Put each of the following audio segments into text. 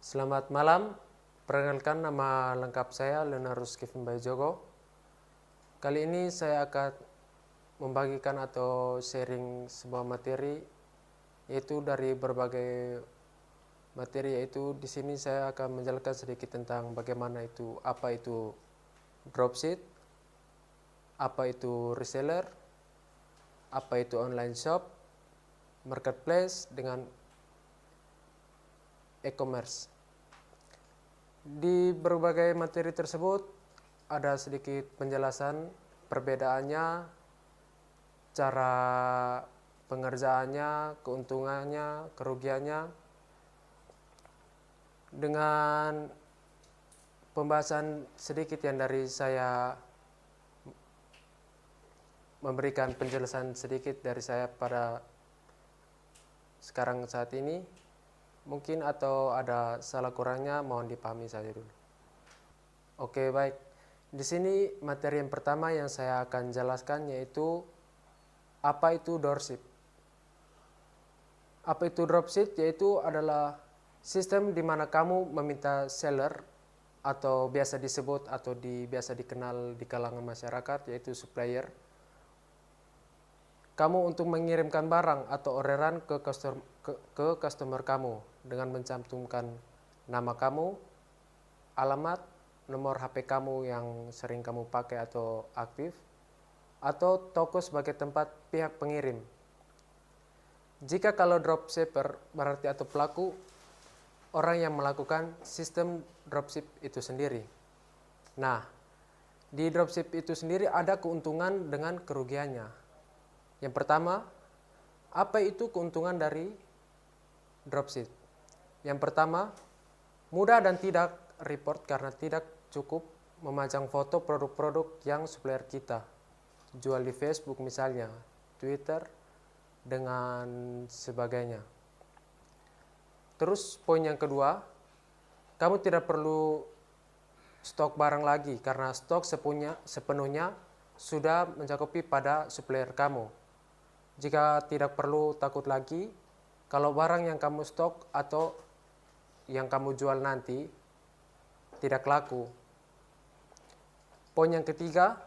Selamat malam, perkenalkan nama lengkap saya Leonardus Kevin Bajogo. Kali ini saya akan membagikan atau sharing sebuah materi, yaitu dari berbagai materi, yaitu di sini saya akan menjelaskan sedikit tentang bagaimana itu, apa itu dropship, apa itu reseller, apa itu online shop, marketplace dengan e-commerce. Di berbagai materi tersebut ada sedikit penjelasan perbedaannya, cara pengerjaannya, keuntungannya, kerugiannya, dengan pembahasan sedikit yang dari saya memberikan penjelasan sedikit dari saya pada sekarang saat ini. Mungkin atau ada salah kurangnya mohon dipahami saja dulu. Oke, baik. Di sini materi yang pertama yang saya akan jelaskan yaitu apa itu dropship. Apa itu dropship? Yaitu adalah sistem di mana kamu meminta seller atau biasa disebut atau biasa dikenal di kalangan masyarakat yaitu supplier, kamu untuk mengirimkan barang atau orderan ke customer kamu dengan mencantumkan nama kamu, alamat, nomor HP kamu yang sering kamu pakai atau aktif, atau toko sebagai tempat pihak pengirim. Jika kalau dropshipper berarti atau pelaku, orang yang melakukan sistem dropship itu sendiri. Nah, di dropship itu sendiri ada keuntungan dengan kerugiannya. Yang pertama, apa itu keuntungan dari dropship? Yang pertama, mudah dan tidak report karena tidak cukup memajang foto produk-produk yang supplier kita jual di Facebook misalnya, Twitter, dengan sebagainya. Terus poin yang kedua, kamu tidak perlu stok barang lagi karena stok sepenuhnya sudah mencakupi pada supplier kamu. Jika tidak perlu takut lagi kalau barang yang kamu stok atau yang kamu jual nanti tidak laku. Poin yang ketiga,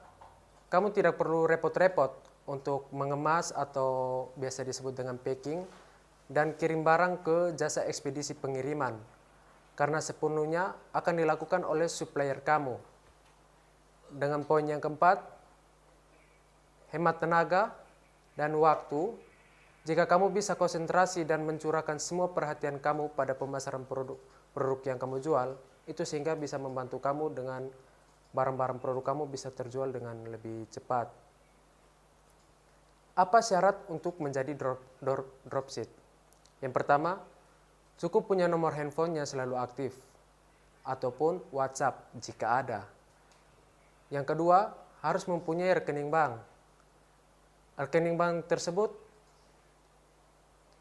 kamu tidak perlu repot-repot untuk mengemas atau biasa disebut dengan packing dan kirim barang ke jasa ekspedisi pengiriman karena sepenuhnya akan dilakukan oleh supplier kamu. Dengan poin yang keempat, hemat tenaga dan waktu jika kamu bisa konsentrasi dan mencurahkan semua perhatian kamu pada pemasaran produk yang kamu jual, itu sehingga bisa membantu kamu dengan barang-barang produk kamu bisa terjual dengan lebih cepat. Apa syarat untuk menjadi dropship? Yang pertama, cukup punya nomor handphone yang selalu aktif ataupun WhatsApp jika ada. Yang kedua, harus mempunyai rekening bank. Rekening bank tersebut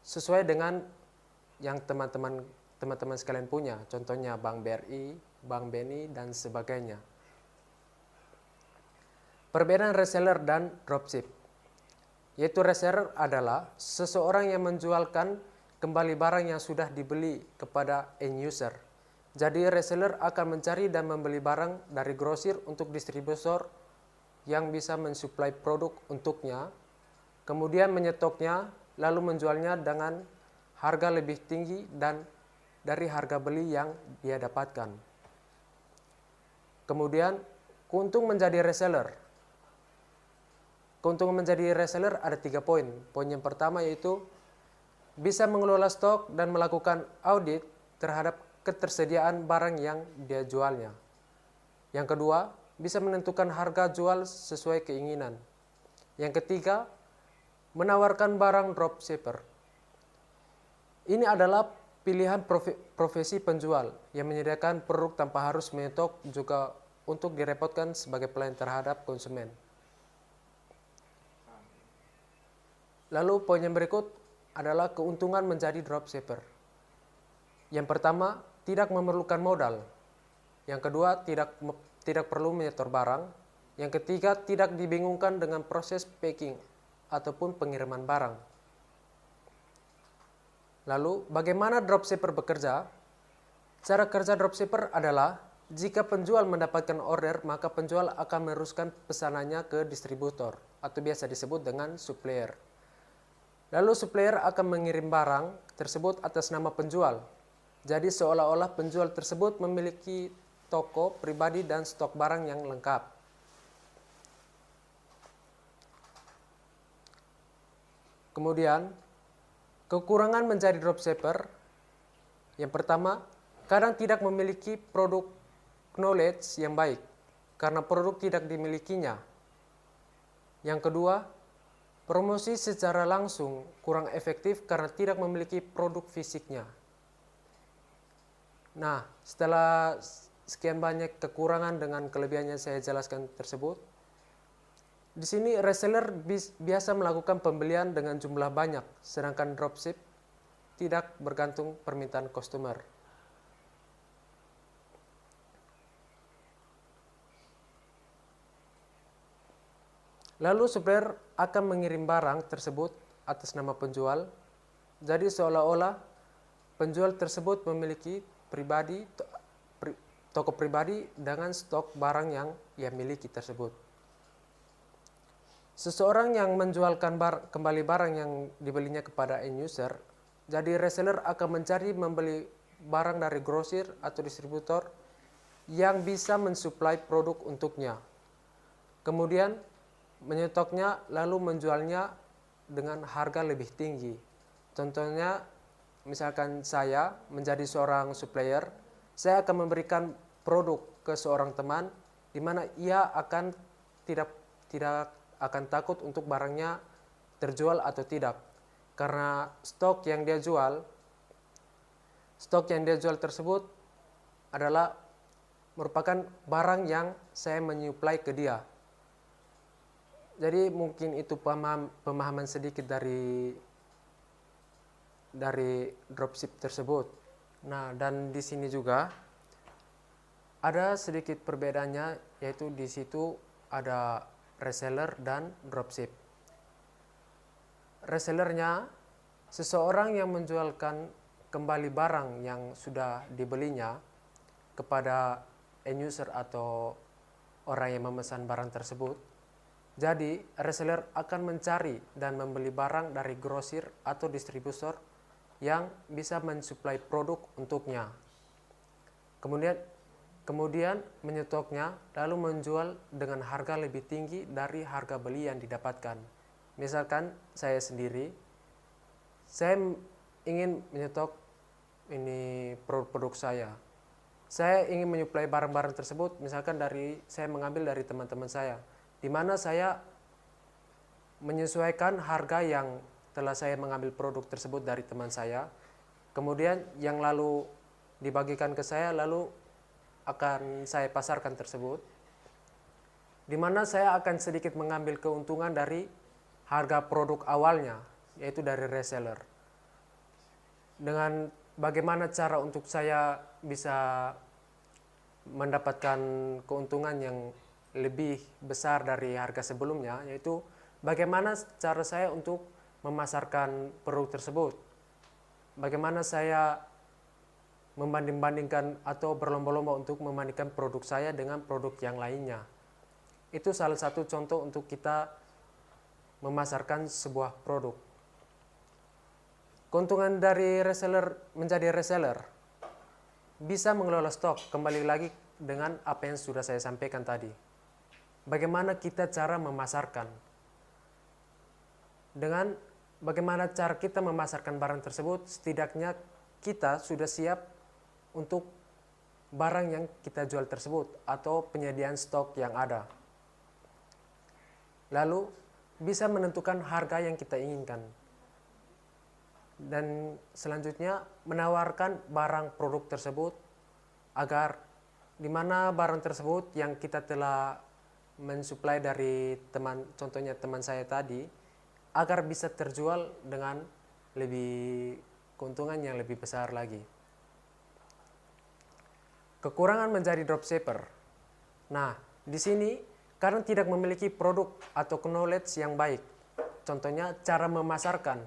sesuai dengan yang teman-teman sekalian punya. Contohnya Bank BRI, Bank BNI, dan sebagainya. Perbedaan reseller dan dropship. Yaitu reseller adalah seseorang yang menjualkan kembali barang yang sudah dibeli kepada end user. Jadi reseller akan mencari dan membeli barang dari grosir untuk distributor yang bisa mensuplai produk untuknya, kemudian menyetoknya, lalu menjualnya dengan harga lebih tinggi dan dari harga beli yang dia dapatkan. Kemudian, keuntungan menjadi reseller. Keuntungan menjadi reseller ada 3 poin. Poin yang pertama yaitu bisa mengelola stok dan melakukan audit terhadap ketersediaan barang yang dia jualnya. Yang kedua, bisa menentukan harga jual sesuai keinginan. Yang ketiga, menawarkan barang dropshipper. Ini adalah pilihan profesi penjual yang menyediakan produk tanpa harus menyetok juga untuk direpotkan sebagai pelayan terhadap konsumen. Lalu poin yang berikut adalah keuntungan menjadi dropshipper. Yang pertama, tidak memerlukan modal. Yang kedua, tidak perlu menyetor barang. Yang ketiga, tidak dibingungkan dengan proses packing ataupun pengiriman barang. Lalu, bagaimana dropshipper bekerja? Cara kerja dropshipper adalah jika penjual mendapatkan order, maka penjual akan meneruskan pesanannya ke distributor atau biasa disebut dengan supplier. Lalu supplier akan mengirim barang tersebut atas nama penjual. Jadi seolah-olah penjual tersebut memiliki toko pribadi dan stok barang yang lengkap. Kemudian, kekurangan menjadi dropshipper. Yang pertama, kadang tidak memiliki produk knowledge yang baik karena produk tidak dimilikinya. Yang kedua, promosi secara langsung kurang efektif karena tidak memiliki produk fisiknya. Nah, setelah sekian banyak kekurangan dengan kelebihan yang saya jelaskan tersebut, di sini reseller biasa melakukan pembelian dengan jumlah banyak, sedangkan dropship tidak bergantung permintaan customer. Lalu supplier akan mengirim barang tersebut atas nama penjual. Jadi seolah-olah penjual tersebut memiliki toko pribadi dengan stok barang yang ia miliki tersebut. Seseorang yang menjualkan kembali barang yang dibelinya kepada end user, jadi reseller akan mencari membeli barang dari grosir atau distributor yang bisa mensuplai produk untuknya. Kemudian menyetoknya lalu menjualnya dengan harga lebih tinggi. Contohnya, misalkan saya menjadi seorang supplier, saya akan memberikan produk ke seorang teman di mana ia akan tidak akan takut untuk barangnya terjual atau tidak. Karena stok yang dia jual tersebut adalah merupakan barang yang saya menyuplai ke dia. Jadi mungkin itu pemahaman sedikit dari dropship tersebut. Nah, dan di sini juga ada sedikit perbedaannya, yaitu di situ ada reseller dan dropship. Resellernya seseorang yang menjualkan kembali barang yang sudah dibelinya kepada end user atau orang yang memesan barang tersebut. Jadi, reseller akan mencari dan membeli barang dari grosir atau distributor yang bisa mensuplai produk untuknya. Kemudian menyetoknya lalu menjual dengan harga lebih tinggi dari harga beli yang didapatkan. Misalkan saya sendiri, saya ingin menyetok ini produk saya. Saya ingin menyuplai barang-barang tersebut, misalkan saya mengambil dari teman-teman saya, di mana saya menyesuaikan harga yang telah saya mengambil produk tersebut dari teman saya, kemudian yang lalu dibagikan ke saya, lalu akan saya pasarkan tersebut, di mana saya akan sedikit mengambil keuntungan dari harga produk awalnya, yaitu dari reseller. Dengan bagaimana cara untuk saya bisa mendapatkan keuntungan yang lebih besar dari harga sebelumnya, yaitu bagaimana cara saya untuk memasarkan produk tersebut. Bagaimana saya membanding-bandingkan atau berlomba-lomba untuk membandingkan produk saya dengan produk yang lainnya. Itu salah satu contoh untuk kita memasarkan sebuah produk. Keuntungan dari reseller menjadi reseller bisa mengelola stok, kembali lagi dengan apa yang sudah saya sampaikan tadi. Bagaimana kita cara memasarkan? Dengan bagaimana cara kita memasarkan barang tersebut, setidaknya kita sudah siap untuk barang yang kita jual tersebut atau penyediaan stok yang ada. Lalu bisa menentukan harga yang kita inginkan. Dan selanjutnya menawarkan barang produk tersebut agar di mana barang tersebut yang kita telah mensuplai dari contohnya teman saya tadi, agar bisa terjual dengan keuntungan yang lebih besar lagi. Kekurangan menjadi dropshipper. Nah, di sini karena tidak memiliki produk atau knowledge yang baik. Contohnya cara memasarkan.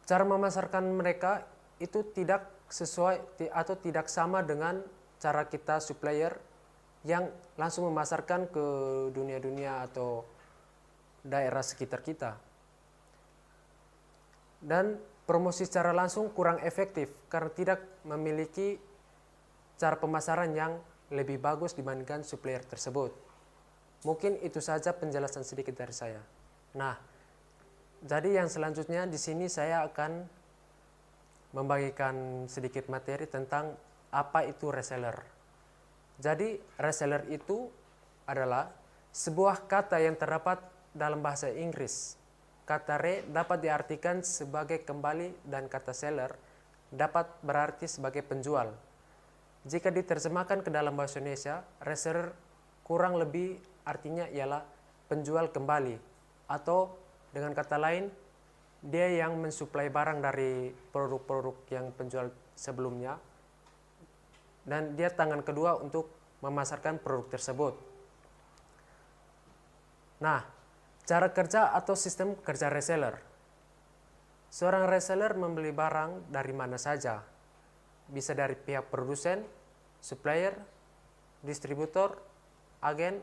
Cara memasarkan mereka itu tidak sesuai atau tidak sama dengan cara kita supplier yang langsung memasarkan ke dunia-dunia atau daerah sekitar kita. Dan promosi secara langsung kurang efektif karena tidak memiliki cara pemasaran yang lebih bagus dibandingkan supplier tersebut. Mungkin itu saja penjelasan sedikit dari saya. Nah, jadi yang selanjutnya di sini saya akan membagikan sedikit materi tentang apa itu reseller. Jadi reseller itu adalah sebuah kata yang terdapat dalam bahasa Inggris. Kata re dapat diartikan sebagai kembali dan kata seller dapat berarti sebagai penjual. Jika diterjemahkan ke dalam bahasa Indonesia, reseller kurang lebih artinya ialah penjual kembali, atau dengan kata lain, dia yang mensuplai barang dari produk-produk yang penjual sebelumnya, dan dia tangan kedua untuk memasarkan produk tersebut. Nah, cara kerja atau sistem kerja reseller. Seorang reseller membeli barang dari mana saja. Bisa dari pihak produsen, supplier, distributor, agen,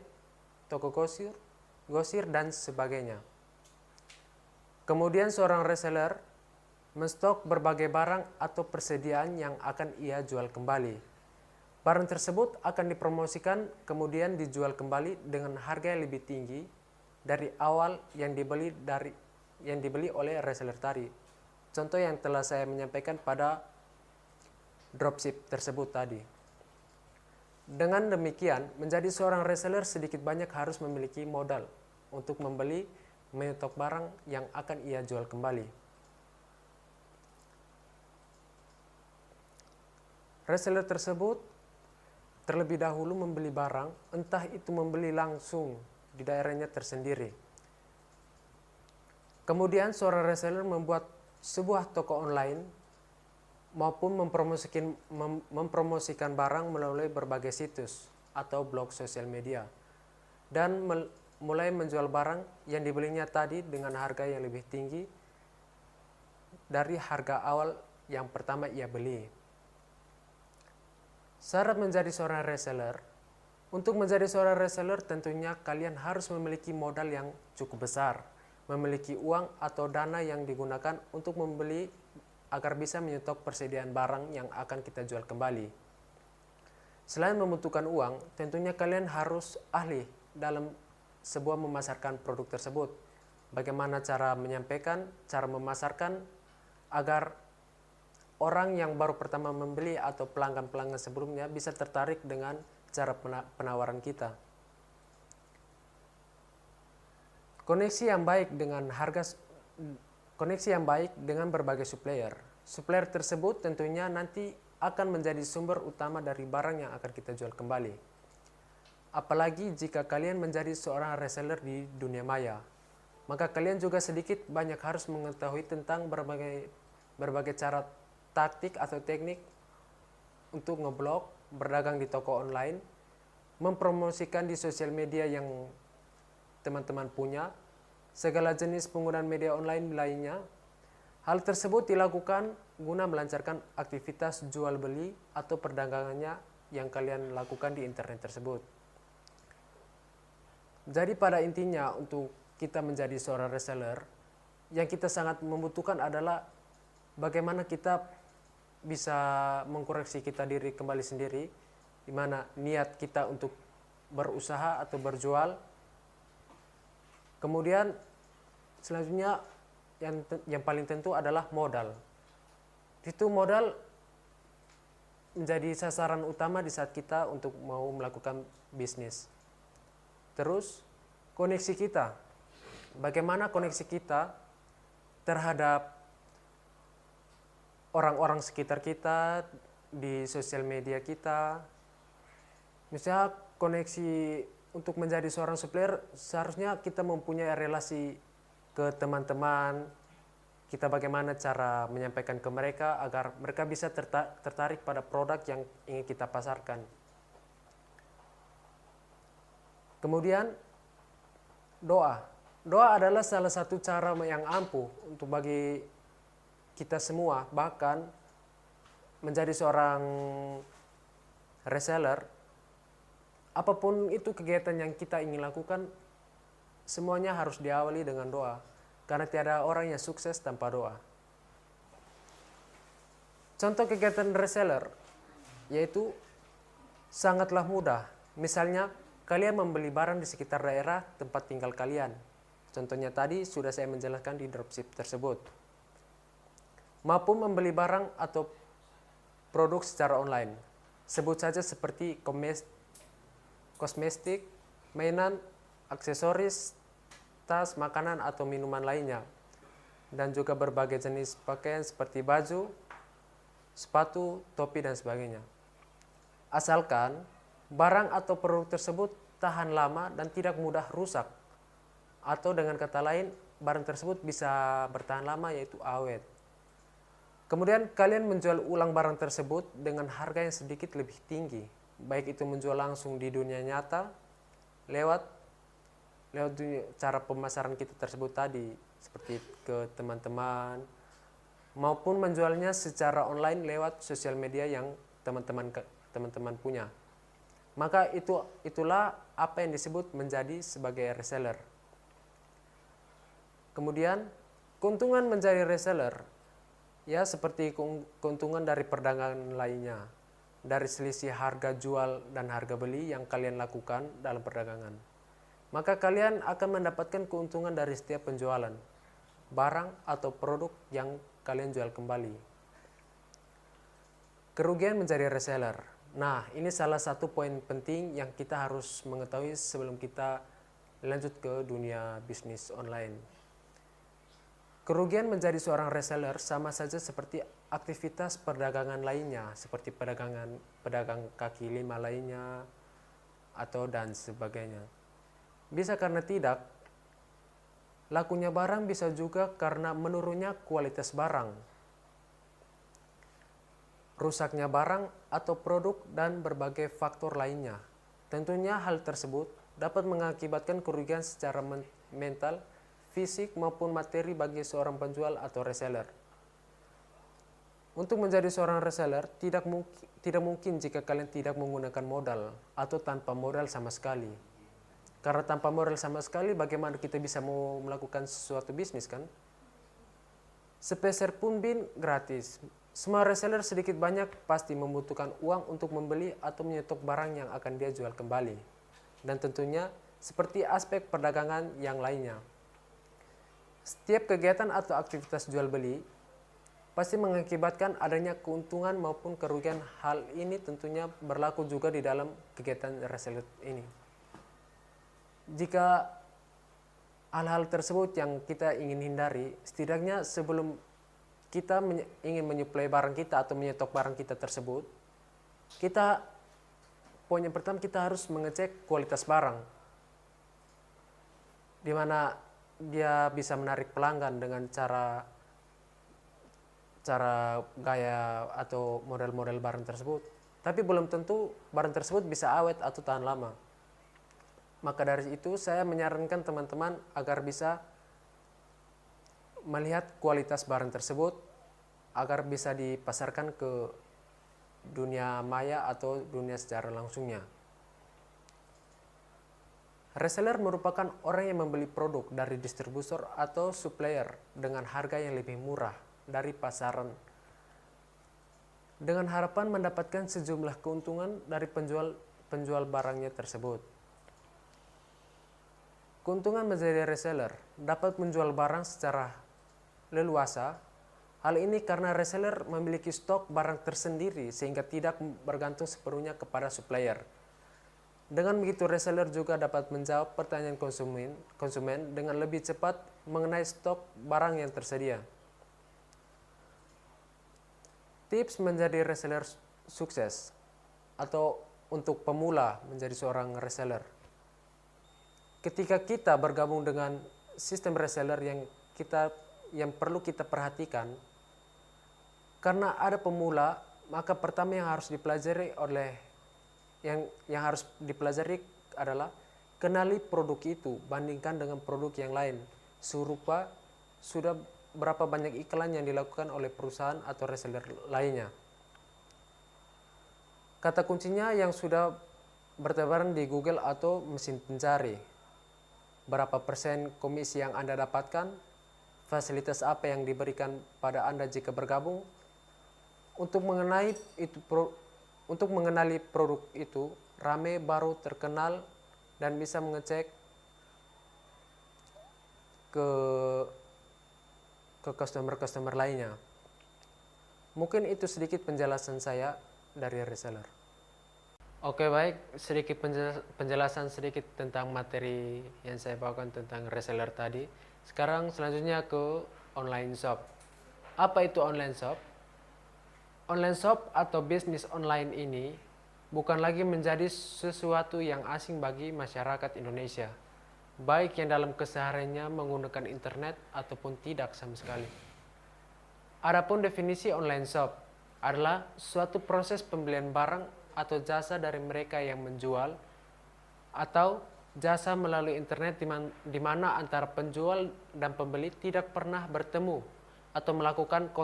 toko grosir, dan sebagainya. Kemudian seorang reseller menstok berbagai barang atau persediaan yang akan ia jual kembali. Barang tersebut akan dipromosikan kemudian dijual kembali dengan harga yang lebih tinggi dari awal yang dibeli oleh reseller tadi. Contoh yang telah saya menyampaikan pada dropship tersebut tadi. Dengan demikian, menjadi seorang reseller sedikit banyak harus memiliki modal untuk membeli, menyetok barang yang akan ia jual kembali. Reseller tersebut terlebih dahulu membeli barang, entah itu membeli langsung di daerahnya tersendiri. Kemudian seorang reseller membuat sebuah toko online maupun mempromosikan barang melalui berbagai situs atau blog sosial media, dan mulai menjual barang yang dibelinya tadi dengan harga yang lebih tinggi dari harga awal yang pertama ia beli. Syarat menjadi seorang reseller. Untuk menjadi seorang reseller tentunya kalian harus memiliki modal yang cukup besar, memiliki uang atau dana yang digunakan untuk membeli agar bisa menyetok persediaan barang yang akan kita jual kembali. Selain membutuhkan uang, tentunya kalian harus ahli dalam sebuah memasarkan produk tersebut. Bagaimana cara menyampaikan, cara memasarkan agar orang yang baru pertama membeli atau pelanggan-pelanggan sebelumnya bisa tertarik dengan cara penawaran kita. Koneksi yang baik dengan berbagai supplier. Supplier tersebut tentunya nanti akan menjadi sumber utama dari barang yang akan kita jual kembali. Apalagi jika kalian menjadi seorang reseller di dunia maya, maka kalian juga sedikit banyak harus mengetahui tentang berbagai cara taktik atau teknik untuk ngeblog, berdagang di toko online, mempromosikan di sosial media yang teman-teman punya, segala jenis penggunaan media online lainnya. Hal tersebut dilakukan guna melancarkan aktivitas jual beli atau perdagangannya yang kalian lakukan di internet tersebut. Jadi pada intinya untuk kita menjadi seorang reseller, yang kita sangat membutuhkan adalah bagaimana kita bisa mengkoreksi kita diri kembali sendiri, di mana niat kita untuk berusaha atau berjual. Kemudian selanjutnya yang paling tentu adalah modal. Itu modal menjadi sasaran utama di saat kita untuk mau melakukan bisnis. Terus koneksi kita. Bagaimana koneksi kita terhadap orang-orang sekitar kita, di sosial media kita. Misalnya koneksi untuk menjadi seorang supplier, seharusnya kita mempunyai relasi ke teman-teman, kita bagaimana cara menyampaikan ke mereka agar mereka bisa tertarik pada produk yang ingin kita pasarkan. Kemudian doa. Doa adalah salah satu cara yang ampuh untuk bagi kita semua, bahkan menjadi seorang reseller, apapun itu kegiatan yang kita ingin lakukan, semuanya harus diawali dengan doa. Karena tiada orang yang sukses tanpa doa. Contoh kegiatan reseller yaitu sangatlah mudah. Misalnya kalian membeli barang di sekitar daerah tempat tinggal kalian. Contohnya tadi sudah saya menjelaskan di dropship tersebut. Maupun membeli barang atau produk secara online. Sebut saja seperti kosmetik, mainan, aksesoris, tas, makanan atau minuman lainnya. Dan juga berbagai jenis pakaian seperti baju, sepatu, topi, dan sebagainya. Asalkan barang atau produk tersebut tahan lama dan tidak mudah rusak. Atau dengan kata lain, barang tersebut bisa bertahan lama yaitu awet. Kemudian kalian menjual ulang barang tersebut dengan harga yang sedikit lebih tinggi. Baik itu menjual langsung di dunia nyata, lewat cara pemasaran kita tersebut tadi, seperti ke teman-teman, maupun menjualnya secara online lewat sosial media yang teman-teman punya. Maka itulah apa yang disebut menjadi sebagai reseller. Kemudian keuntungan menjadi reseller ya seperti keuntungan dari perdagangan lainnya, dari selisih harga jual dan harga beli yang kalian lakukan dalam perdagangan. Maka kalian akan mendapatkan keuntungan dari setiap penjualan barang atau produk yang kalian jual kembali. Kerugian menjadi reseller. Nah, ini salah satu poin penting yang kita harus mengetahui sebelum kita lanjut ke dunia bisnis online. Kerugian menjadi seorang reseller sama saja seperti aktivitas perdagangan lainnya, seperti pedagang kaki lima lainnya, atau dan sebagainya. Bisa karena tidak, lakunya barang bisa juga karena menurunnya kualitas barang, rusaknya barang atau produk, dan berbagai faktor lainnya. Tentunya hal tersebut dapat mengakibatkan kerugian secara mental, fisik maupun materi bagi seorang penjual atau reseller. Untuk menjadi seorang reseller tidak mungkin jika kalian tidak menggunakan modal atau tanpa modal sama sekali. Karena tanpa modal sama sekali bagaimana kita bisa mau melakukan sesuatu bisnis kan? Sepeser pun bin gratis. Semua reseller sedikit banyak pasti membutuhkan uang untuk membeli atau menyetok barang yang akan dia jual kembali. Dan tentunya seperti aspek perdagangan yang lainnya. Setiap kegiatan atau aktivitas jual beli pasti mengakibatkan adanya keuntungan maupun kerugian. Hal ini tentunya berlaku juga di dalam kegiatan reseller ini. Jika hal-hal tersebut yang kita ingin hindari, setidaknya sebelum kita ingin menyuplai barang kita atau menyetok barang kita tersebut, poin yang pertama kita harus mengecek kualitas barang, di mana dia bisa menarik pelanggan dengan cara gaya atau model-model barang tersebut. Tapi belum tentu barang tersebut bisa awet atau tahan lama. Maka dari itu saya menyarankan teman-teman agar bisa melihat kualitas barang tersebut agar bisa dipasarkan ke dunia maya atau dunia secara langsungnya. Reseller merupakan orang yang membeli produk dari distributor atau supplier dengan harga yang lebih murah dari pasaran, dengan harapan mendapatkan sejumlah keuntungan dari penjual barangnya tersebut. Keuntungan menjadi reseller dapat menjual barang secara leluasa. Hal ini karena reseller memiliki stok barang tersendiri sehingga tidak bergantung sepenuhnya kepada supplier. Dengan begitu reseller juga dapat menjawab pertanyaan konsumen dengan lebih cepat mengenai stok barang yang tersedia. Tips menjadi reseller sukses atau untuk pemula menjadi seorang reseller. Ketika kita bergabung dengan sistem reseller yang perlu kita perhatikan, karena ada pemula, maka pertama yang harus dipelajari adalah kenali produk itu, bandingkan dengan produk yang lain. Serupa sudah berapa banyak iklan yang dilakukan oleh perusahaan atau reseller lainnya. Kata kuncinya yang sudah bertebaran di Google atau mesin pencari. Berapa persen komisi yang Anda dapatkan? Fasilitas apa yang diberikan pada Anda jika bergabung? Untuk mengenali produk itu, Rame baru terkenal dan bisa mengecek ke customer lainnya. Mungkin itu sedikit penjelasan saya dari reseller. Oke, baik, sedikit penjelasan sedikit tentang materi yang saya bawakan tentang reseller tadi. Sekarang selanjutnya ke online shop. Apa itu online shop? Online shop atau bisnis online ini bukan lagi menjadi sesuatu yang asing bagi masyarakat Indonesia, baik yang dalam kesehariannya menggunakan internet ataupun tidak sama sekali. Adapun definisi online shop adalah suatu proses pembelian barang atau jasa dari mereka yang menjual atau jasa melalui internet di mana antara penjual dan pembeli tidak pernah bertemu atau melakukan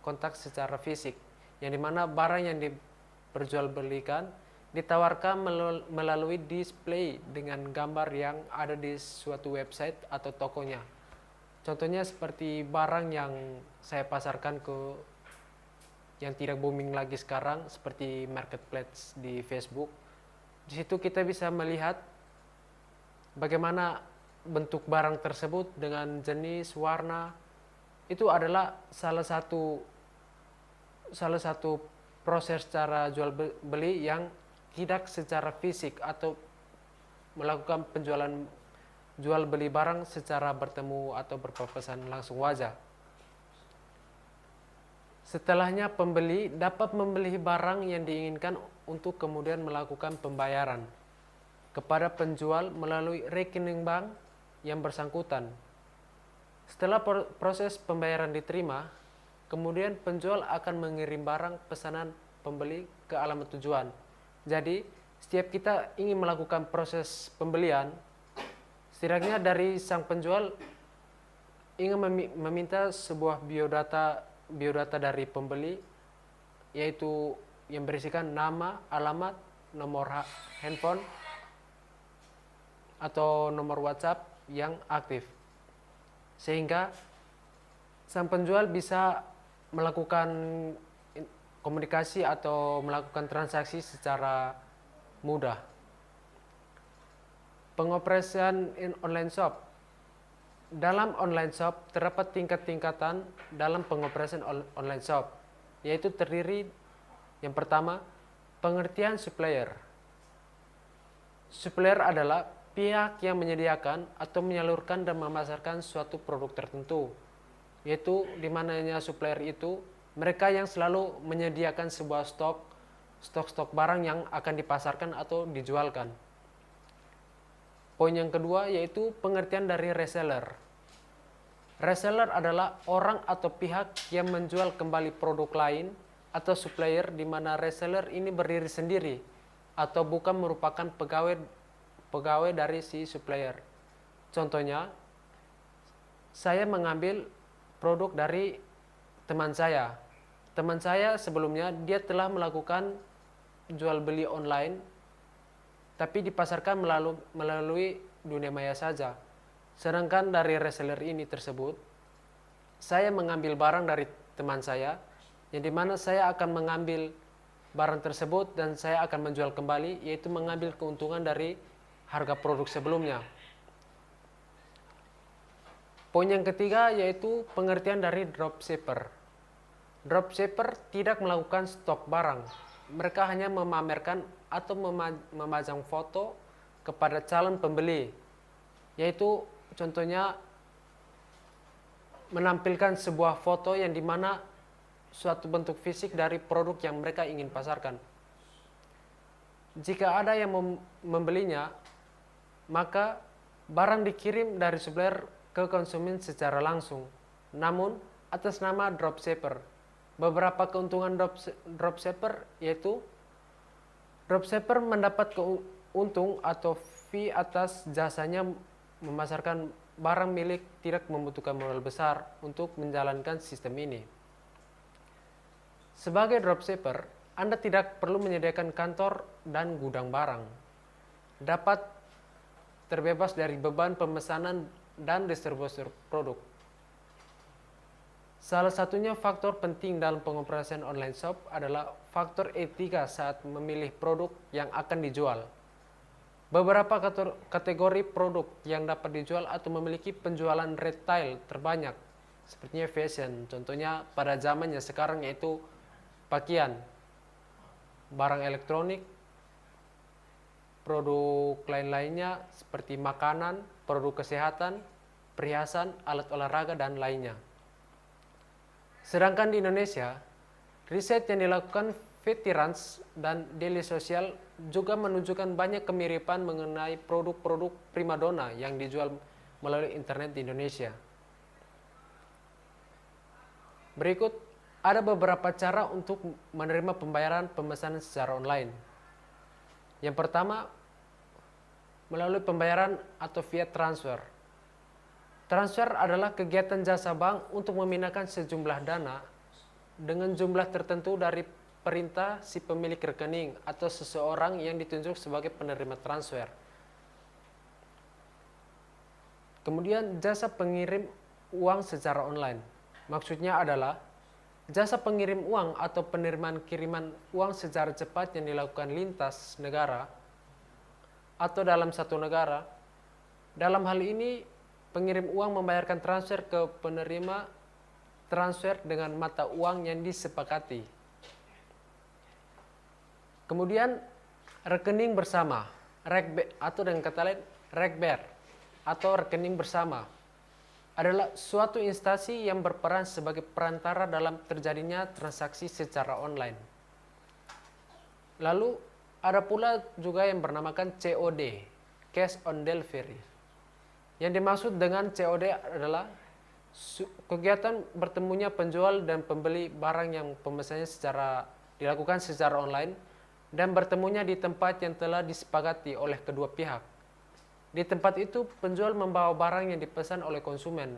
kontak secara fisik, yang dimana barang yang diperjualbelikan ditawarkan melalui display dengan gambar yang ada di suatu website atau tokonya. Contohnya seperti barang yang saya pasarkan yang tidak booming lagi sekarang seperti marketplace di Facebook. Di situ kita bisa melihat bagaimana bentuk barang tersebut dengan jenis, warna. Itu adalah salah satu proses cara jual beli yang tidak secara fisik atau melakukan jual beli barang secara bertemu atau berpapasan langsung wajah. Setelahnya pembeli dapat membeli barang yang diinginkan untuk kemudian melakukan pembayaran kepada penjual melalui rekening bank yang bersangkutan. Setelah proses pembayaran diterima, kemudian penjual akan mengirim barang pesanan pembeli ke alamat tujuan. Jadi, setiap kita ingin melakukan proses pembelian, setidaknya dari sang penjual ingin meminta sebuah biodata dari pembeli, yaitu yang berisikan nama, alamat, nomor handphone, atau nomor WhatsApp yang aktif. Sehingga sang penjual bisa melakukan komunikasi atau melakukan transaksi secara mudah. Pengoperasian online shop. Dalam online shop terdapat tingkat-tingkatan dalam pengoperasian online shop, yaitu terdiri yang pertama, pengertian supplier. Supplier adalah pihak yang menyediakan atau menyalurkan dan memasarkan suatu produk tertentu, yaitu di mananya supplier itu mereka yang selalu menyediakan sebuah stok barang yang akan dipasarkan atau dijualkan. Poin yang kedua yaitu pengertian dari reseller. Reseller adalah orang atau pihak yang menjual kembali produk lain atau supplier di mana reseller ini berdiri sendiri atau bukan merupakan pegawai dari si supplier. Contohnya, saya mengambil produk dari teman saya. Teman saya sebelumnya dia telah melakukan jual beli online, tapi dipasarkan melalui dunia maya saja. Sedangkan dari reseller ini tersebut, saya mengambil barang dari teman saya, yang dimana saya akan mengambil barang tersebut dan saya akan menjual kembali, yaitu mengambil keuntungan dari harga produk sebelumnya. Poin yang ketiga yaitu pengertian dari dropshipper. Dropshipper tidak melakukan stok barang. Mereka hanya memamerkan atau memajang foto kepada calon pembeli, yaitu contohnya menampilkan sebuah foto yang dimana suatu bentuk fisik dari produk yang mereka ingin pasarkan. Jika ada yang membelinya, maka barang dikirim dari supplier ke konsumen secara langsung, namun atas nama dropshipper. Beberapa keuntungan dropshipper yaitu dropshipper mendapat untung atau fee atas jasanya memasarkan barang milik tidak membutuhkan modal besar untuk menjalankan sistem ini. Sebagai dropshipper, Anda tidak perlu menyediakan kantor dan gudang barang. Dapat terbebas dari beban pemesanan dan distribusi produk. Salah satunya faktor penting dalam pengoperasian online shop adalah faktor etika saat memilih produk yang akan dijual. Beberapa kategori produk yang dapat dijual atau memiliki penjualan retail terbanyak, sepertinya fashion, contohnya pada zamannya sekarang yaitu pakaian, barang elektronik, produk lain-lainnya seperti makanan, produk kesehatan, perhiasan, alat olahraga, dan lainnya. Sedangkan di Indonesia, riset yang dilakukan Veterans dan Daily Social juga menunjukkan banyak kemiripan mengenai produk-produk primadona yang dijual melalui internet di Indonesia. Berikut ada beberapa cara untuk menerima pembayaran pemesanan secara online. Yang pertama, melalui pembayaran atau via transfer. Transfer adalah kegiatan jasa bank untuk memindahkan sejumlah dana dengan jumlah tertentu dari perintah si pemilik rekening atau seseorang yang ditunjuk sebagai penerima transfer. Kemudian jasa pengirim uang secara online. Maksudnya adalah jasa pengirim uang atau penerimaan kiriman uang secara cepat yang dilakukan lintas negara atau dalam satu negara. Dalam hal ini, pengirim uang membayarkan transfer ke penerima transfer dengan mata uang yang disepakati. Kemudian rekening bersama, atau dengan kata lain rekber atau rekening bersama adalah suatu instansi yang berperan sebagai perantara dalam terjadinya transaksi secara online. Lalu ada pula juga yang bernamakan COD, Cash on Delivery. Yang dimaksud dengan COD adalah kegiatan bertemunya penjual dan pembeli barang yang pemesanannya dilakukan secara online dan bertemunya di tempat yang telah disepakati oleh kedua pihak. Di tempat itu, penjual membawa barang yang dipesan oleh konsumen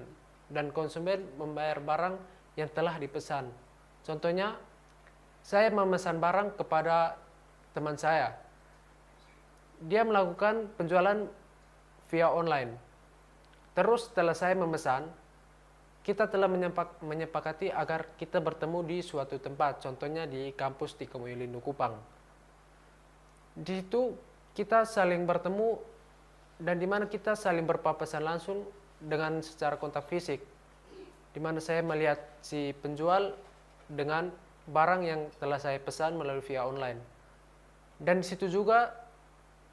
dan konsumen membayar barang yang telah dipesan. Contohnya, saya memesan barang kepada teman saya. Dia melakukan penjualan via online. Terus setelah saya memesan, kita telah menyepakati agar kita bertemu di suatu tempat, contohnya di kampus di Komoyulindo Kupang. Di situ kita saling bertemu dan di mana kita saling berpapasan langsung dengan secara kontak fisik, di mana saya melihat si penjual dengan barang yang telah saya pesan melalui via online. Dan di situ juga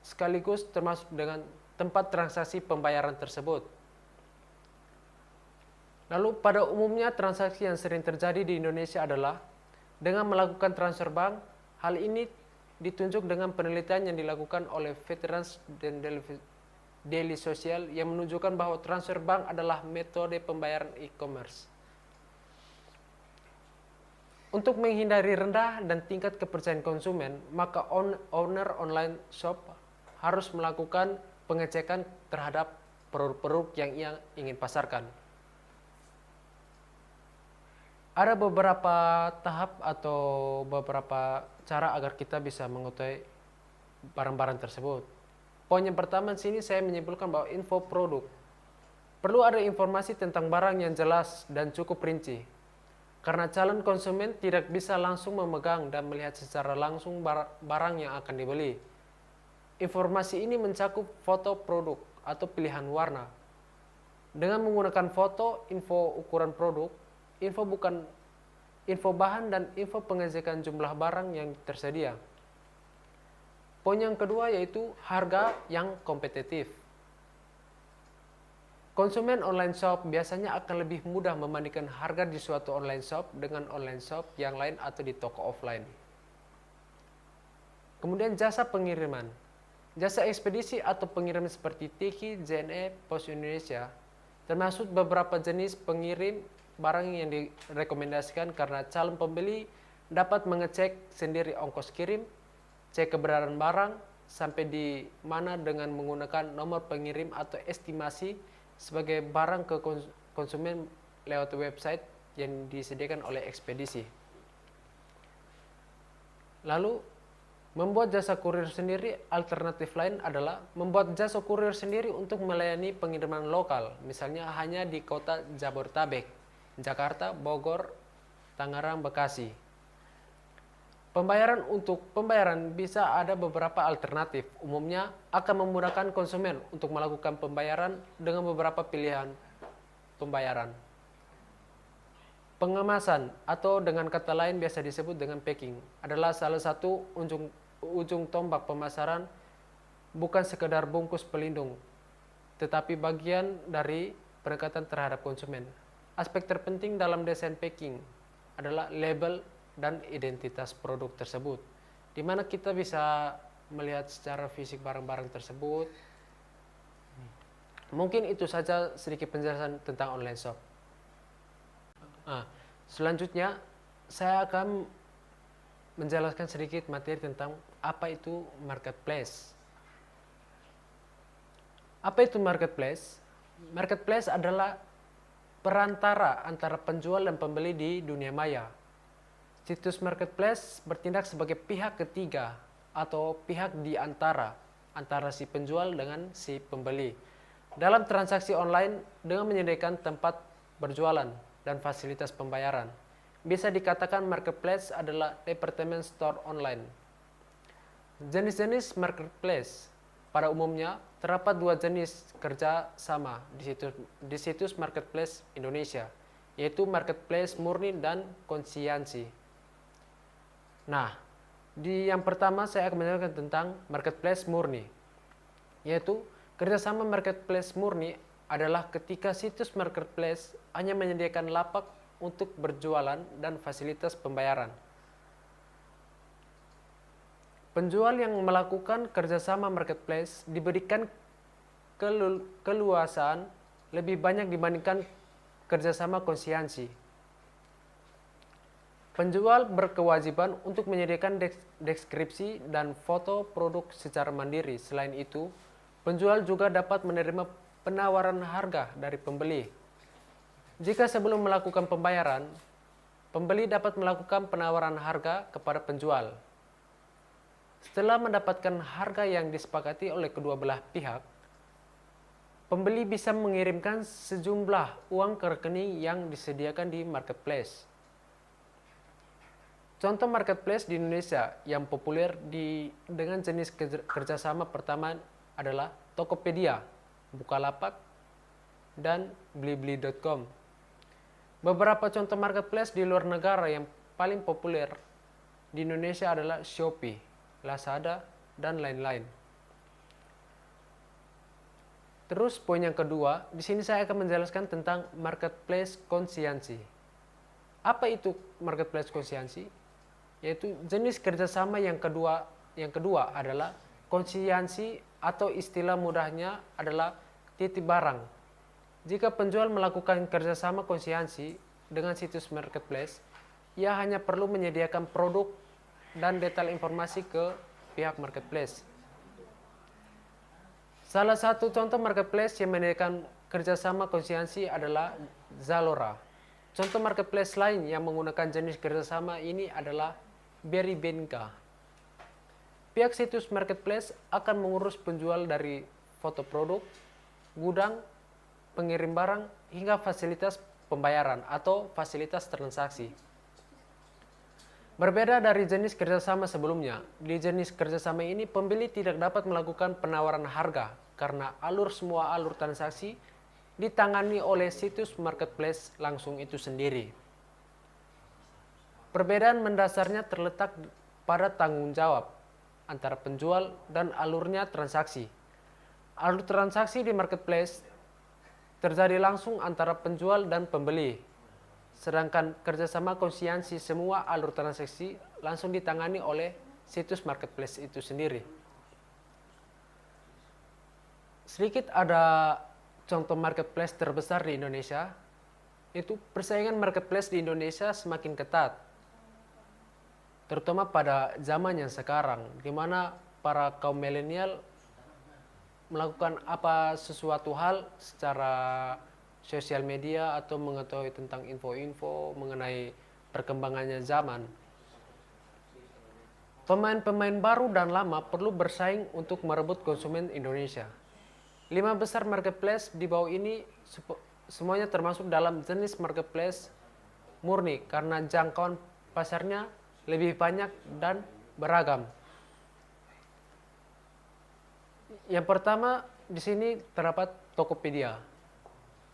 sekaligus termasuk dengan tempat transaksi pembayaran tersebut. Lalu pada umumnya transaksi yang sering terjadi di Indonesia adalah dengan melakukan transfer bank. Hal ini ditunjuk dengan penelitian yang dilakukan oleh Veterans dan Daily Social yang menunjukkan bahwa transfer bank adalah metode pembayaran e-commerce. Untuk menghindari rendah dan tingkat kepercayaan konsumen, maka owner online shop harus melakukan pengecekan terhadap produk-produk yang ia ingin pasarkan. Ada beberapa tahap atau beberapa cara agar kita bisa mengetahui barang-barang tersebut. Poin yang pertama di sini saya menyimpulkan bahwa info produk. Perlu ada informasi tentang barang yang jelas dan cukup rinci. Karena calon konsumen tidak bisa langsung memegang dan melihat secara langsung barang yang akan dibeli. Informasi ini mencakup foto produk atau pilihan warna. Dengan menggunakan foto, info ukuran produk, info bahan dan info pengecekan jumlah barang yang tersedia. Poin yang kedua yaitu harga yang kompetitif. Konsumen online shop biasanya akan lebih mudah membandingkan harga di suatu online shop dengan online shop yang lain atau di toko offline. Kemudian jasa pengiriman. Jasa ekspedisi atau pengiriman seperti Tiki, JNE, Pos Indonesia termasuk beberapa jenis pengirim barang yang direkomendasikan karena calon pembeli dapat mengecek sendiri ongkos kirim, cek keberadaan barang sampai di mana dengan menggunakan nomor pengirim atau estimasi sebagai barang ke konsumen lewat website yang disediakan oleh ekspedisi. Lalu membuat jasa kurir sendiri, alternatif lain adalah membuat jasa kurir sendiri untuk melayani pengiriman lokal, misalnya hanya di kota Jabodetabek, Jakarta, Bogor, Tangerang, Bekasi. Untuk pembayaran bisa ada beberapa alternatif. Umumnya akan memudahkan konsumen untuk melakukan pembayaran dengan beberapa pilihan pembayaran. Pengemasan atau dengan kata lain biasa disebut dengan packing adalah salah satu ujung tombak pemasaran, bukan sekedar bungkus pelindung, tetapi bagian dari pendekatan terhadap konsumen. Aspek terpenting dalam desain packing adalah label dan identitas produk tersebut, di mana kita bisa melihat secara fisik barang-barang tersebut. Mungkin itu saja sedikit penjelasan tentang online shop. Selanjutnya saya akan menjelaskan sedikit materi tentang apa itu marketplace. Apa itu marketplace? Marketplace adalah perantara antara penjual dan pembeli di dunia maya. Situs marketplace bertindak sebagai pihak ketiga atau pihak di antara si penjual dengan si pembeli dalam transaksi online dengan menyediakan tempat berjualan dan fasilitas pembayaran. Bisa dikatakan marketplace adalah department store online. Jenis-jenis marketplace pada umumnya terdapat dua jenis kerja sama di situs marketplace Indonesia, yaitu marketplace murni dan konsiansi. Nah, yang pertama saya akan menjelaskan tentang marketplace murni, yaitu kerjasama marketplace murni adalah ketika situs marketplace hanya menyediakan lapak untuk berjualan dan fasilitas pembayaran. Penjual yang melakukan kerjasama marketplace diberikan keluasan lebih banyak dibandingkan kerjasama konsiansi. Penjual berkewajiban untuk menyediakan deskripsi dan foto produk secara mandiri. Selain itu, penjual juga dapat menerima penawaran harga dari pembeli. Jika sebelum melakukan pembayaran, pembeli dapat melakukan penawaran harga kepada penjual. Setelah mendapatkan harga yang disepakati oleh kedua belah pihak, pembeli bisa mengirimkan sejumlah uang ke rekening yang disediakan di marketplace. Contoh marketplace di Indonesia yang populer dengan jenis kerjasama pertama adalah Tokopedia, Bukalapak, dan Blibli.com. Beberapa contoh marketplace di luar negara yang paling populer di Indonesia adalah Shopee, Lazada, dan lain-lain. Terus poin yang kedua, di sini saya akan menjelaskan tentang marketplace konsiansi. Apa itu marketplace konsiansi? Yaitu jenis kerjasama yang kedua adalah konsiansi, atau istilah mudahnya adalah titip barang. Jika penjual melakukan kerjasama konsiansi dengan situs marketplace, ia hanya perlu menyediakan produk dan detail informasi ke pihak marketplace. Salah satu contoh marketplace yang menyediakan kerjasama konsiansi adalah Zalora. Contoh marketplace lain yang menggunakan jenis kerjasama ini adalah Beribenka. Pihak situs marketplace akan mengurus penjual dari foto produk, gudang, pengirim barang, hingga fasilitas pembayaran atau fasilitas transaksi. Berbeda dari jenis kerjasama sebelumnya, di jenis kerjasama ini pembeli tidak dapat melakukan penawaran harga karena semua alur transaksi ditangani oleh situs marketplace langsung itu sendiri. Perbedaan mendasarnya terletak pada tanggung jawab antara penjual dan alurnya transaksi. Alur transaksi di marketplace terjadi langsung antara penjual dan pembeli, sedangkan kerjasama konsiansi semua alur transaksi langsung ditangani oleh situs marketplace itu sendiri. Sedikit ada contoh marketplace terbesar di Indonesia, itu persaingan marketplace di Indonesia semakin ketat, terutama pada zaman yang sekarang, di mana para kaum milenial melakukan sesuatu hal secara sosial media atau mengetahui tentang info-info mengenai perkembangannya zaman. Pemain-pemain baru dan lama perlu bersaing untuk merebut konsumen Indonesia. 5 besar marketplace di bawah ini semuanya termasuk dalam jenis marketplace murni karena jangkauan pasarnya lebih banyak dan beragam. Yang pertama di sini terdapat Tokopedia.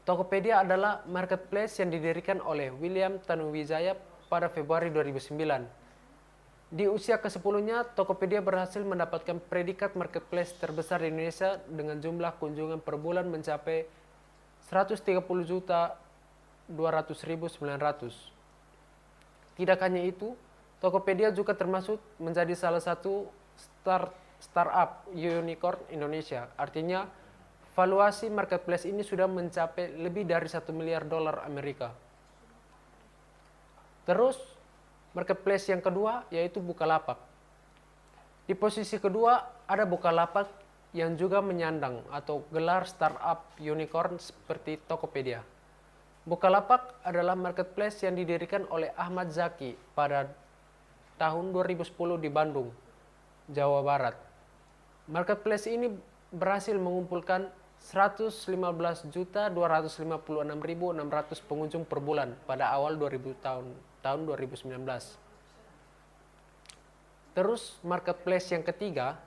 Tokopedia adalah marketplace yang didirikan oleh William Tanuwijaya pada Februari 2009. Di usia ke-10-nya, Tokopedia berhasil mendapatkan predikat marketplace terbesar di Indonesia dengan jumlah kunjungan per bulan mencapai 130.200.900. Tidak hanya itu, Tokopedia juga termasuk menjadi salah satu startup unicorn Indonesia. Artinya, valuasi marketplace ini sudah mencapai lebih dari $1 miliar Amerika. Terus, marketplace yang kedua yaitu Bukalapak. Di posisi kedua ada Bukalapak yang juga menyandang atau gelar startup unicorn seperti Tokopedia. Bukalapak adalah marketplace yang didirikan oleh Ahmad Zaki pada tahun 2010 di Bandung, Jawa Barat. Marketplace ini berhasil mengumpulkan 115.256.600 pengunjung per bulan pada awal tahun 2019. Terus marketplace yang ketiga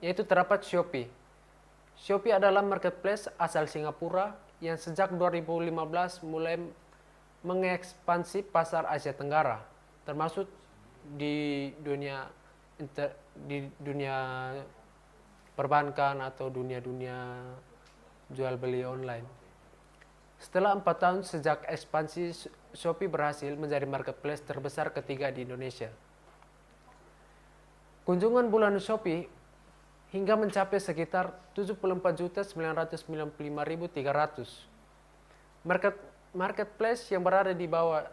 yaitu terdapat Shopee. Shopee adalah marketplace asal Singapura yang sejak 2015 mulai mengekspansi pasar Asia Tenggara, termasuk di dunia perbankan atau dunia jual beli online. Setelah 4 tahun sejak ekspansi, Shopee berhasil menjadi marketplace terbesar ketiga di Indonesia. Kunjungan bulan Shopee hingga mencapai sekitar 74.995.300. Marketplace yang berada di bawah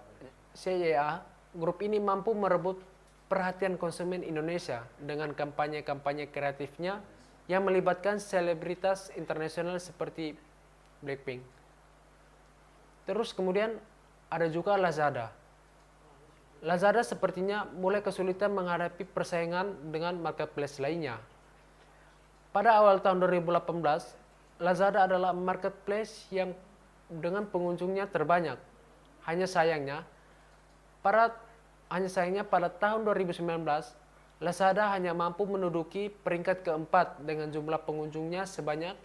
CYA, grup ini mampu merebut perhatian konsumen Indonesia dengan kampanye-kampanye kreatifnya yang melibatkan selebritas internasional seperti Blackpink. Terus kemudian ada juga Lazada. Lazada sepertinya mulai kesulitan menghadapi persaingan dengan marketplace lainnya. Pada awal tahun 2018, Lazada adalah marketplace yang dengan pengunjungnya terbanyak. Hanya sayangnya pada tahun 2019, Lazada hanya mampu menduduki peringkat keempat dengan jumlah pengunjungnya sebanyak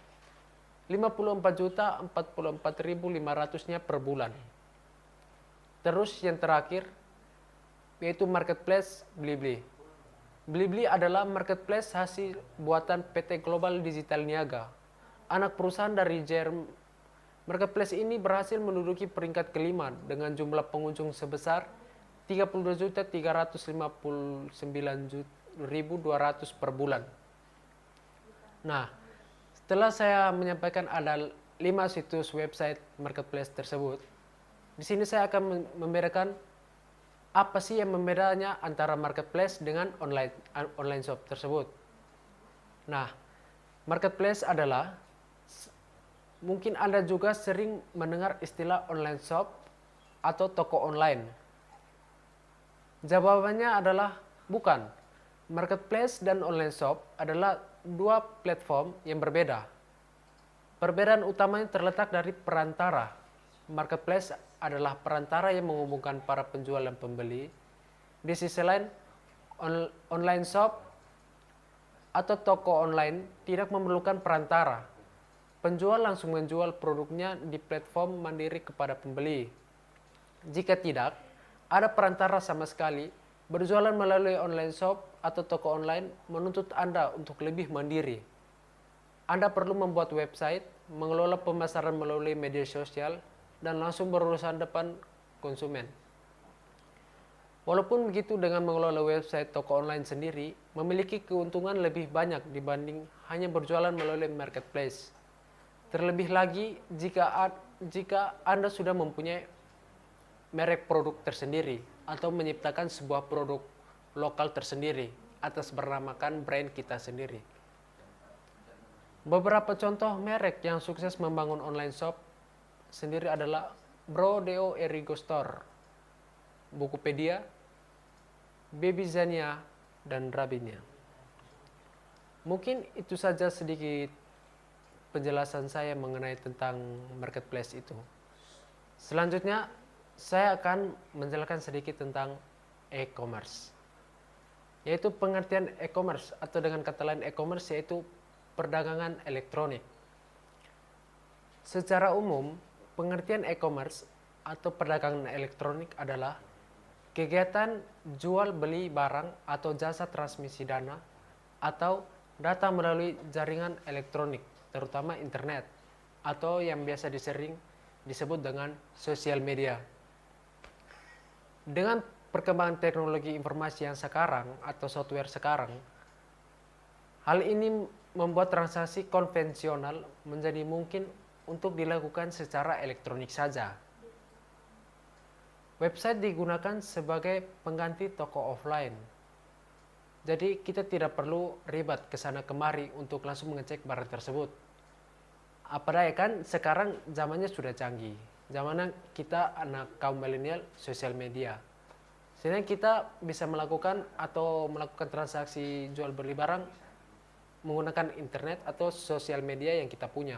54.044.500-nya per bulan. Terus yang terakhir yaitu marketplace Blibli. Blibli adalah marketplace hasil buatan PT Global Digital Niaga, anak perusahaan dari Jerman. Marketplace ini berhasil menduduki peringkat kelima dengan jumlah pengunjung sebesar 32.359.200 per bulan. Nah, setelah saya menyampaikan ada 5 situs website marketplace tersebut, di sini saya akan membedakan apa sih yang membedanya antara marketplace dengan online shop tersebut. Nah, marketplace adalah, mungkin Anda juga sering mendengar istilah online shop atau toko online. Jawabannya adalah bukan. Marketplace dan online shop adalah dua platform yang berbeda. Perbedaan utamanya terletak dari perantara. Marketplace adalah perantara yang menghubungkan para penjual dan pembeli. Di sisi lain, online shop atau toko online tidak memerlukan perantara. Penjual langsung menjual produknya di platform mandiri kepada pembeli. Jika tidak ada perantara sama sekali, berjualan melalui online shop atau toko online menuntut Anda untuk lebih mandiri. Anda perlu membuat website, mengelola pemasaran melalui media sosial, dan langsung berurusan depan konsumen. Walaupun begitu, dengan mengelola website toko online sendiri memiliki keuntungan lebih banyak dibanding hanya berjualan melalui marketplace. Terlebih lagi jika Anda sudah mempunyai merek produk tersendiri atau menciptakan sebuah produk lokal tersendiri atas bernamakan brand kita sendiri. Beberapa contoh merek yang sukses membangun online shop sendiri adalah Brodeo Erigo Store, Bukupedia, Babyzania, dan Rabbinya. Mungkin itu saja sedikit penjelasan saya mengenai tentang marketplace itu. Selanjutnya, saya akan menjelaskan sedikit tentang e-commerce. Yaitu pengertian e-commerce atau dengan kata lain e-commerce yaitu perdagangan elektronik. Secara umum, pengertian e-commerce atau perdagangan elektronik adalah kegiatan jual beli barang atau jasa transmisi dana atau data melalui jaringan elektronik, terutama internet, atau yang biasa disering disebut dengan sosial media. Dengan perkembangan teknologi informasi yang sekarang atau software sekarang, hal ini membuat transaksi konvensional menjadi mungkin untuk dilakukan secara elektronik saja. Website digunakan sebagai pengganti toko offline. Jadi kita tidak perlu ribet ke sana kemari untuk langsung mengecek barang tersebut. Apalagi kan sekarang zamannya sudah canggih. Zamannya kita anak kaum milenial sosial media. Sehingga kita bisa melakukan transaksi jual beli barang menggunakan internet atau sosial media yang kita punya.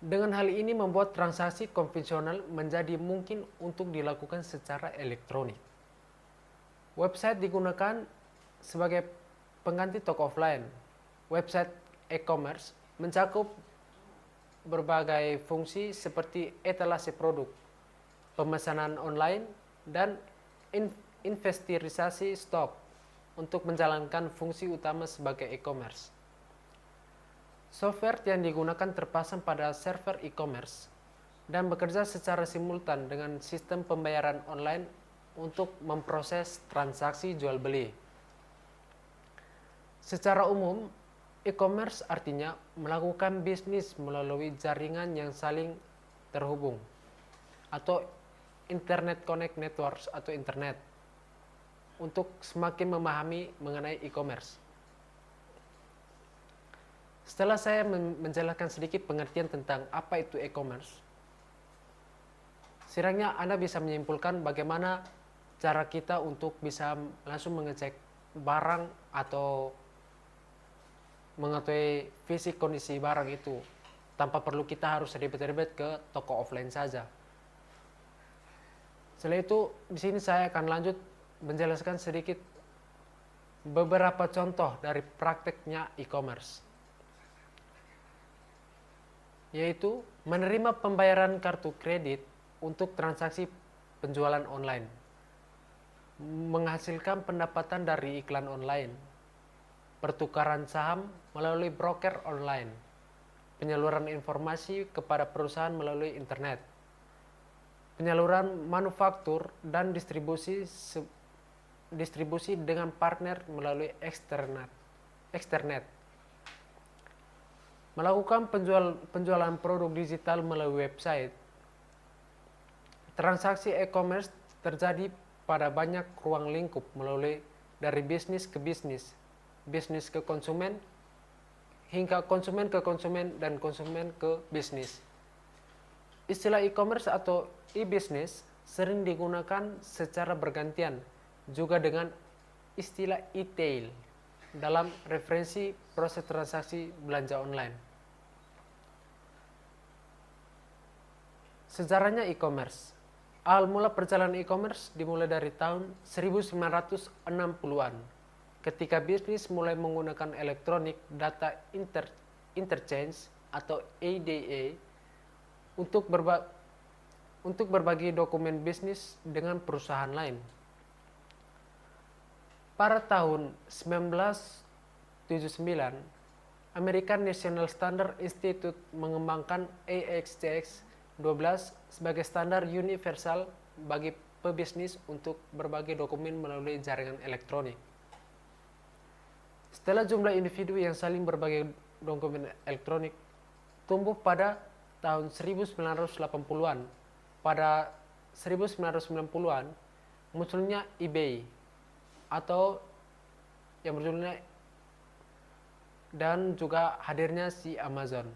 Dengan hal ini membuat transaksi konvensional menjadi mungkin untuk dilakukan secara elektronik. Website digunakan sebagai pengganti toko offline. Website e-commerce mencakup berbagai fungsi seperti etalase produk, pemesanan online, dan investirisasi stok untuk menjalankan fungsi utama sebagai e-commerce. Software yang digunakan terpasang pada server e-commerce dan bekerja secara simultan dengan sistem pembayaran online untuk memproses transaksi jual beli. Secara umum, e-commerce artinya melakukan bisnis melalui jaringan yang saling terhubung atau Internet Connect Networks atau internet untuk semakin memahami mengenai e-commerce. Setelah saya menjelaskan sedikit pengertian tentang apa itu e-commerce, kiranya Anda bisa menyimpulkan bagaimana cara kita untuk bisa langsung mengecek barang atau mengetahui fisik kondisi barang itu tanpa perlu kita harus ribet-ribet ke toko offline saja. Setelah itu, di sini saya akan lanjut menjelaskan sedikit beberapa contoh dari prakteknya e-commerce. Yaitu menerima pembayaran kartu kredit untuk transaksi penjualan online, menghasilkan pendapatan dari iklan online, pertukaran saham melalui broker online, penyaluran informasi kepada perusahaan melalui internet, penyaluran manufaktur dan distribusi dengan partner melalui eksternet, melakukan penjualan produk digital melalui website. Transaksi e-commerce terjadi pada banyak ruang lingkup melalui dari bisnis ke bisnis, bisnis ke konsumen, hingga konsumen ke konsumen dan konsumen ke bisnis. Istilah e-commerce atau e-business sering digunakan secara bergantian juga dengan istilah e-tail dalam referensi proses transaksi belanja online. Sejarahnya e-commerce. Awal mula perjalanan e-commerce dimulai dari tahun 1960-an ketika bisnis mulai menggunakan Electronic Data Interchange atau EDA untuk berbagi dokumen bisnis dengan perusahaan lain. Pada tahun 1979, American National Standard Institute mengembangkan AXTX12 sebagai standar universal bagi pebisnis untuk berbagi dokumen melalui jaringan elektronik. Setelah jumlah individu yang saling berbagi dokumen elektronik tumbuh pada tahun 1980-an, pada 1990-an munculnya eBay atau yang berjudulnya dan juga hadirnya si Amazon.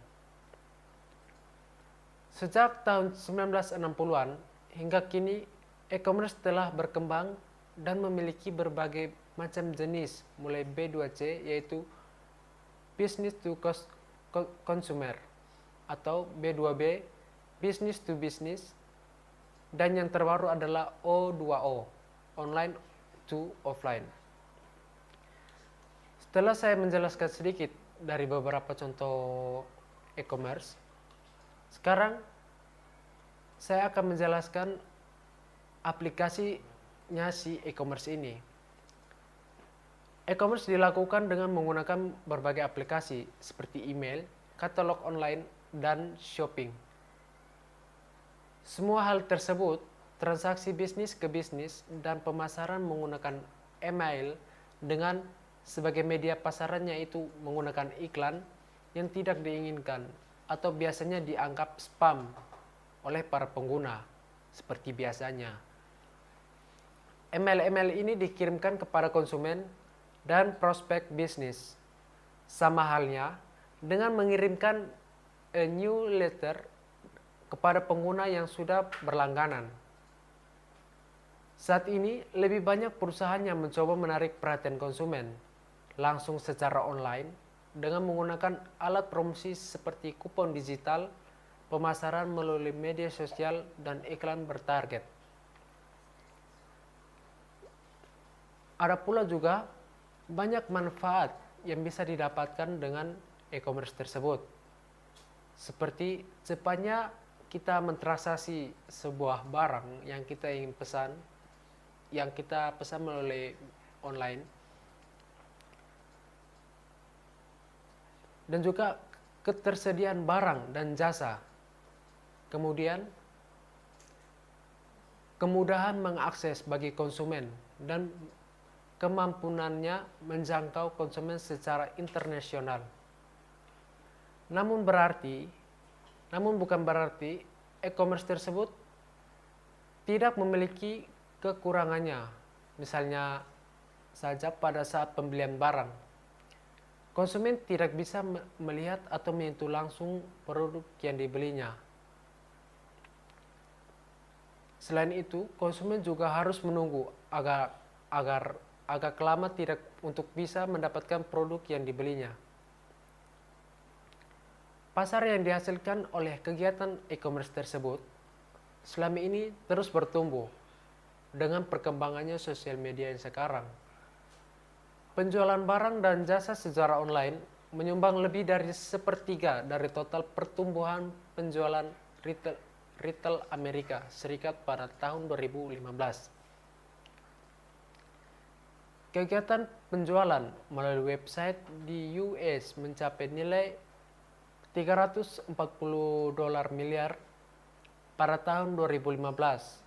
Sejak tahun 1960-an hingga kini E-commerce telah berkembang dan memiliki berbagai macam jenis, mulai B2C yaitu Business to Consumer atau B2B Business to Business, dan yang terbaru adalah O2O, Online to Offline. Setelah saya menjelaskan sedikit dari beberapa contoh e-commerce, sekarang saya akan menjelaskan aplikasinya si e-commerce ini. E-commerce dilakukan dengan menggunakan berbagai aplikasi seperti email, katalog online, dan shopping. Semua hal tersebut, transaksi bisnis ke bisnis dan pemasaran menggunakan email dengan sebagai media pasarannya itu menggunakan iklan yang tidak diinginkan atau biasanya dianggap spam oleh para pengguna seperti biasanya. Email-email ini dikirimkan kepada konsumen dan prospek bisnis. Sama halnya dengan mengirimkan newsletter kepada pengguna yang sudah berlangganan. Saat ini, lebih banyak perusahaan yang mencoba menarik perhatian konsumen langsung secara online dengan menggunakan alat promosi seperti kupon digital, pemasaran melalui media sosial, dan iklan bertarget. Ada pula juga banyak manfaat yang bisa didapatkan dengan e-commerce tersebut. Seperti cepatnya kita mentransaksi sebuah barang yang kita ingin pesan, yang kita pesan melalui online, dan juga ketersediaan barang dan jasa. Kemudian kemudahan mengakses bagi konsumen dan kemampuannya menjangkau konsumen secara internasional. Namun bukan berarti e-commerce tersebut tidak memiliki kekurangannya. Misalnya saja pada saat pembelian barang, konsumen tidak bisa melihat atau menyentuh langsung produk yang dibelinya. Selain itu, konsumen juga harus menunggu agak lama untuk bisa mendapatkan produk yang dibelinya. Pasar yang dihasilkan oleh kegiatan e-commerce tersebut selama ini terus bertumbuh dengan perkembangannya sosial media yang sekarang. Penjualan barang dan jasa secara online menyumbang lebih dari 1/3 dari total pertumbuhan penjualan retail Amerika Serikat pada tahun 2015. Kegiatan penjualan melalui website di US mencapai nilai $340 miliar pada tahun 2015.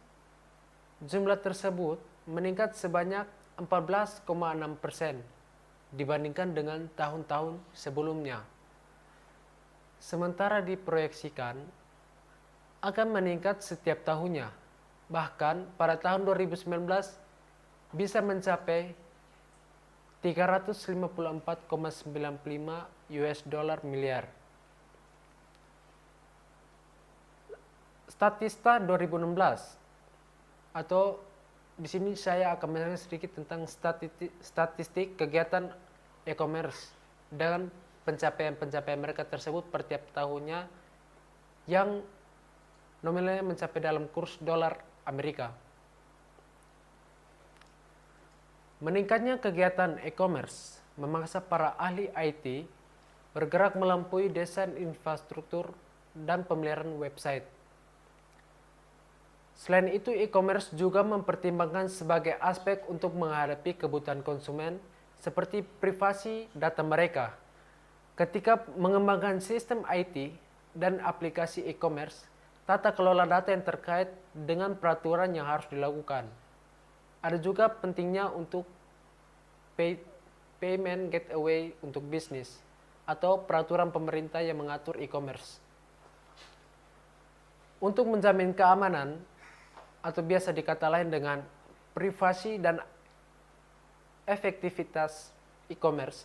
Jumlah tersebut meningkat sebanyak 14,6% dibandingkan dengan tahun-tahun sebelumnya. Sementara diproyeksikan akan meningkat setiap tahunnya. Bahkan pada tahun 2019 bisa mencapai $354,95 miliar. Statista 2016, atau di sini saya akan menjelaskan sedikit tentang statistik kegiatan e-commerce dengan pencapaian mereka tersebut per tiap tahunnya yang nominalnya mencapai dalam kurs dolar Amerika. Meningkatnya kegiatan e-commerce memaksa para ahli IT bergerak melampaui desain infrastruktur dan pemeliharaan website. Selain itu, e-commerce juga mempertimbangkan sebagai aspek untuk menghadapi kebutuhan konsumen seperti privasi data mereka. Ketika mengembangkan sistem IT dan aplikasi e-commerce, tata kelola data yang terkait dengan peraturan yang harus dilakukan. Ada juga pentingnya untuk payment gateway untuk bisnis atau peraturan pemerintah yang mengatur e-commerce. Untuk menjamin keamanan, atau biasa dikata lain dengan privasi dan efektivitas e-commerce,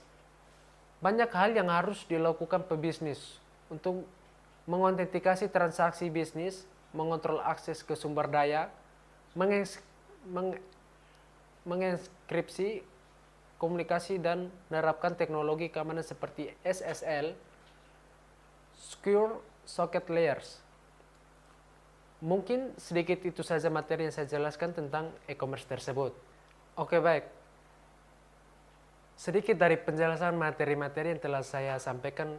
banyak hal yang harus dilakukan pebisnis untuk mengotentikasi transaksi bisnis, mengontrol akses ke sumber daya, mengens- meng- mengenkripsi komunikasi dan menerapkan teknologi keamanan seperti SSL, Secure Socket Layers. Mungkin sedikit itu saja materi yang saya jelaskan tentang e-commerce tersebut. Oke, baik. Sedikit dari penjelasan materi-materi yang telah saya sampaikan,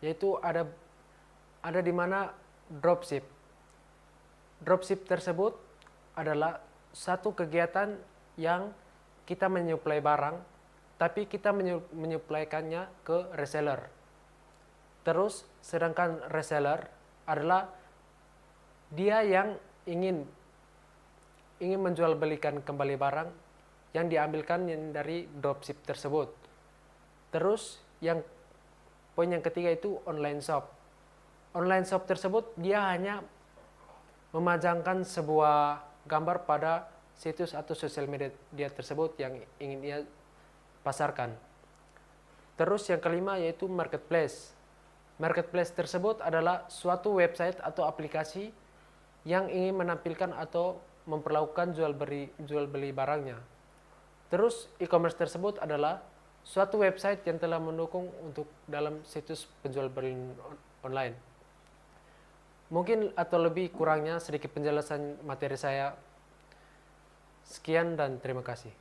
yaitu ada di mana dropship. Dropship tersebut adalah satu kegiatan yang kita menyuplai barang, tapi kita menyuplaikannya ke reseller. Terus, sedangkan reseller adalah dia yang ingin menjual belikan kembali barang yang diambilkan dari dropship tersebut. Terus poin yang ketiga itu online shop. Online shop tersebut dia hanya memajangkan sebuah gambar pada situs atau sosial media tersebut yang ingin dia pasarkan. Terus yang kelima yaitu marketplace. Marketplace tersebut adalah suatu website atau aplikasi yang ingin menampilkan atau memperlakukan jual beli barangnya. Terus e-commerce tersebut adalah suatu website yang telah mendukung untuk dalam situs penjual beli online. Mungkin atau lebih kurangnya sedikit penjelasan materi saya. Sekian dan terima kasih.